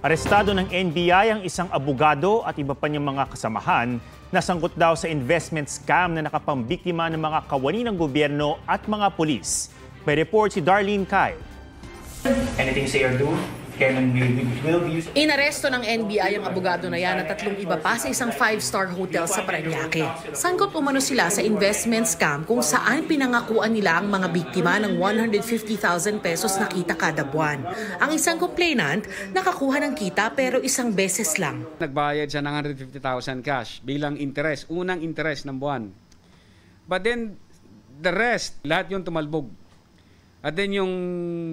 Arestado ng NBI ang isang abogado at iba pa niyang mga kasamahan na sangkot daw sa investment scam na nakapambiktima ng mga kawani ng gobyerno at mga pulis. May report si Darlene Kai. Anything say or do, will be used. Inaresto ng NBI ang abogado na yan at 3 iba pa sa isang 5-star hotel sa Parañaque. Sangkot umano sila sa investment scam kung saan pinangakuan nila ang mga biktima ng 150,000 pesos na kita kada buwan. Ang isang complainant nakakuha ng kita pero isang beses lang. Nagbayad siya ng 150,000 cash bilang interest, unang interest ng buwan. But then the rest, lahat yung tumalbog. At then yung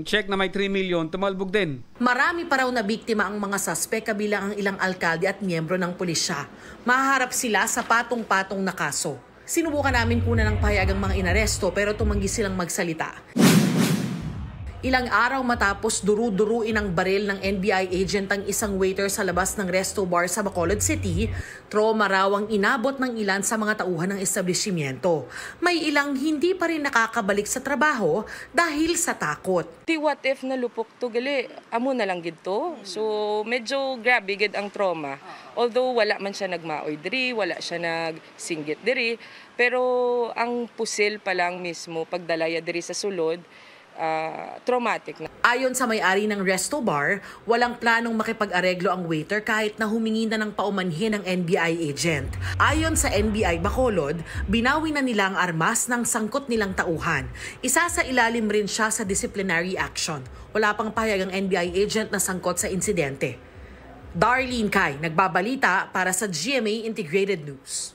check na may 3 million, tumalbog din. Marami pa raw na biktima ang mga suspek kabilang ang ilang alkalde at miyembro ng pulisya. Mahaharap sila sa patong-patong na kaso. Sinubukan namin kunan ng pahayag ang mga inaresto pero tumanggi silang magsalita. Ilang araw matapos duru-duruin ang baril ng NBI agent ang isang waiter sa labas ng resto bar sa Bacolod City, trauma raw ang inabot ng ilan sa mga tauhan ng establishmento. May ilang hindi pa rin nakakabalik sa trabaho dahil sa takot. What if nalupok to gali? Amo na lang gito. So medyo grabe gid ang trauma. Although wala man siya nagmaoy diri, wala siya nagsinggit diri, pero ang pusil pa lang mismo pagdalaya diri sa sulod, traumatic na. Ayon sa may-ari ng resto bar, walang planong makipag-areglo ang waiter kahit na humingi na ng paumanhin ng NBI agent. Ayon sa NBI Bacolod, binawi na nila ang armas ng sangkot nilang tauhan. Isa sa ilalim rin siya sa disciplinary action. Wala pang pahayag ang NBI agent na sangkot sa insidente. Darlene Kai, nagbabalita para sa GMA Integrated News.